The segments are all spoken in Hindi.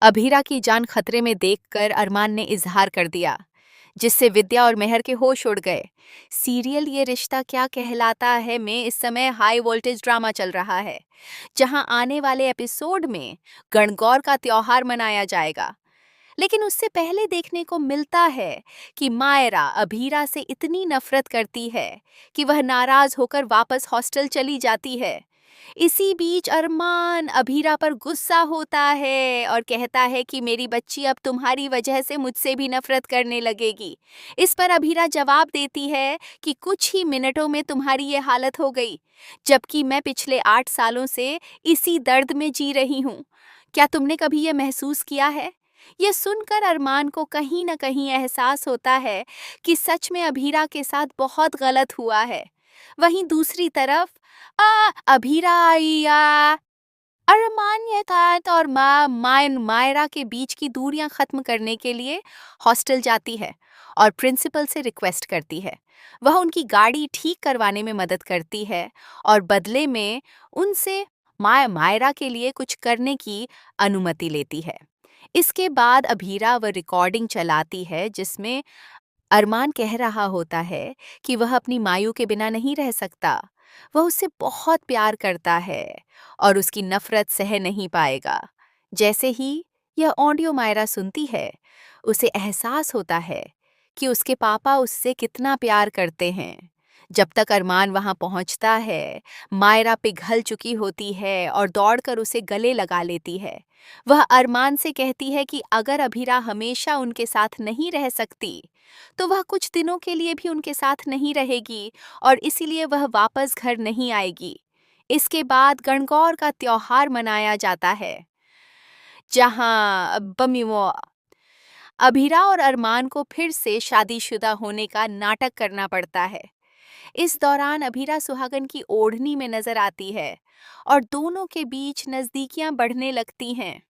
अभीरा की जान खतरे में देखकर अरमान ने इजहार कर दिया, जिससे विद्या और मेहर के होश उड़ गए। सीरियल ये रिश्ता क्या कहलाता है में इस समय हाई वोल्टेज ड्रामा चल रहा है, जहां आने वाले एपिसोड में गणगौर का त्योहार मनाया जाएगा। लेकिन उससे पहले देखने को मिलता है कि मायरा अभीरा से इतनी नफरत करती है कि वह नाराज होकर वापस हॉस्टल चली जाती है। इसी बीच अरमान अभीरा पर गुस्सा होता है और कहता है कि मेरी बच्ची अब तुम्हारी वजह से मुझसे भी नफरत करने लगेगी। इस पर अभीरा जवाब देती है कि कुछ ही मिनटों में तुम्हारी ये हालत हो गई, जबकि मैं पिछले 8 सालों से इसी दर्द में जी रही हूँ। क्या तुमने कभी ये महसूस किया है? ये सुनकर अरमान को कहीं न कहीं एहसास होता है कि सच में अभीरा के साथ बहुत गलत हुआ है। वहीं दूसरी तरफ अभीरा या अरमान ये तात और मायरा के बीच की दूरियां खत्म करने के लिए हॉस्टल जाती है और प्रिंसिपल से रिक्वेस्ट करती है। वह उनकी गाड़ी ठीक करवाने में मदद करती है और बदले में उनसे मायरा के लिए कुछ करने की अनुमति लेती है। इसके बाद अभीरा वह रिकॉर्डिंग चलाती है जिसमें अरमान कह रहा होता है कि वह अपनी मायू के बिना नहीं रह सकता। वह उससे बहुत प्यार करता है और उसकी नफरत सह नहीं पाएगा। जैसे ही यह ऑडियो मायरा सुनती है, उसे एहसास होता है कि उसके पापा उससे कितना प्यार करते हैं। जब तक अरमान वहां पहुंचता है, मायरा पिघल चुकी होती है और दौड़कर उसे गले लगा लेती है। वह अरमान से कहती है कि अगर अभीरा हमेशा उनके साथ नहीं रह सकती, तो वह कुछ दिनों के लिए भी उनके साथ नहीं रहेगी और इसीलिए वह वापस घर नहीं आएगी। इसके बाद गणगौर का त्योहार मनाया जाता है, जहां बमिमो अभीरा और अरमान को फिर से शादीशुदा होने का नाटक करना पड़ता है। इस दौरान अभीरा सुहागन की ओढ़नी में नजर आती है और दोनों के बीच नजदीकियां बढ़ने लगती हैं।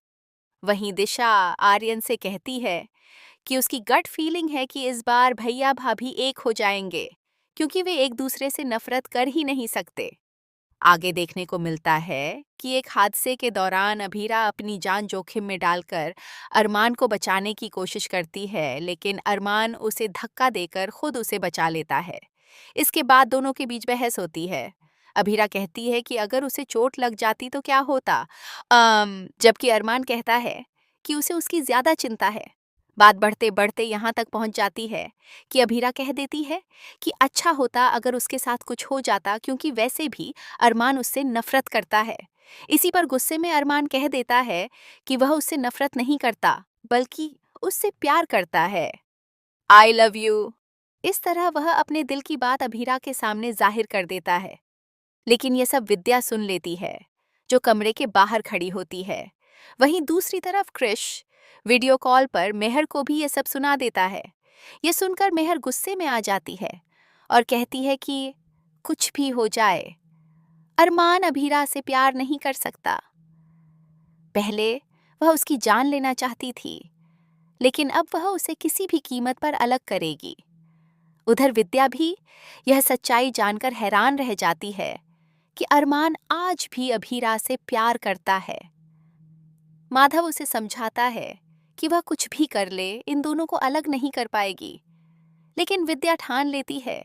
वहीं दिशा आर्यन से कहती है कि उसकी गट फीलिंग है कि इस बार भैया भाभी एक हो जाएंगे, क्योंकि वे एक दूसरे से नफरत कर ही नहीं सकते। आगे देखने को मिलता है कि एक हादसे के दौरान अभीरा अपनी जान जोखिम में डालकर अरमान को बचाने की कोशिश करती है, लेकिन अरमान उसे धक्का देकर खुद उसे बचा लेता है। इसके बाद दोनों के बीच बहस होती है। अभीरा कहती है कि अगर उसे चोट लग जाती तो क्या होता, जबकि अरमान कहता है कि उसे उसकी ज्यादा चिंता है। बात बढ़ते बढ़ते यहाँ तक पहुंच जाती है कि अभीरा कह देती है कि अच्छा होता अगर उसके साथ कुछ हो जाता, क्योंकि वैसे भी अरमान उससे नफरत करता है। इसी पर गुस्से में अरमान कह देता है कि वह उससे नफरत नहीं करता, बल्कि उससे प्यार करता है। I love you. इस तरह वह अपने दिल की बात अभीरा के सामने जाहिर कर देता है। लेकिन यह सब विद्या सुन लेती है, जो कमरे के बाहर खड़ी होती है। वहीं दूसरी तरफ कृष वीडियो कॉल पर मेहर को भी ये सब सुना देता है। ये सुनकर मेहर गुस्से में आ जाती है और कहती है कि कुछ भी हो जाए, अरमान अभीरा से प्यार नहीं कर सकता। पहले वह उसकी जान लेना चाहती थी, लेकिन अब वह उसे किसी भी कीमत पर अलग करेगी। उधर विद्या भी यह सच्चाई जानकर हैरान रह जाती है कि अरमान आज भी अभीरा से प्यार करता है। माधव उसे समझाता है कि वह कुछ भी कर ले, इन दोनों को अलग नहीं कर पाएगी। लेकिन विद्या ठान लेती है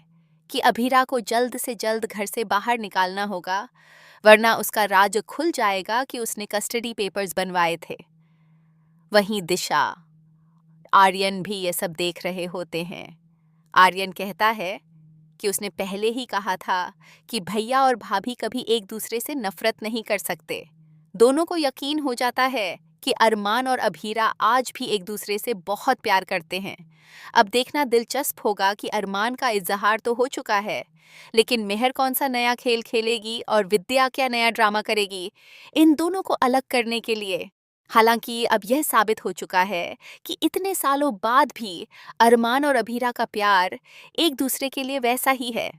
कि अभीरा को जल्द से जल्द घर से बाहर निकालना होगा, वरना उसका राज खुल जाएगा कि उसने कस्टडी पेपर्स बनवाए थे। वहीं दिशा आर्यन भी ये सब देख रहे होते हैं। आर्यन कहता है कि उसने पहले ही कहा था कि भैया और भाभी कभी एक दूसरे से नफरत नहीं कर सकते। दोनों को यकीन हो जाता है कि अरमान और अभीरा आज भी एक दूसरे से बहुत प्यार करते हैं। अब देखना दिलचस्प होगा कि अरमान का इजहार तो हो चुका है, लेकिन मेहर कौन सा नया खेल खेलेगी और विद्या क्या नया ड्रामा करेगी इन दोनों को अलग करने के लिए। हालांकि अब यह साबित हो चुका है कि इतने सालों बाद भी अरमान और अभीरा का प्यार एक दूसरे के लिए वैसा ही है,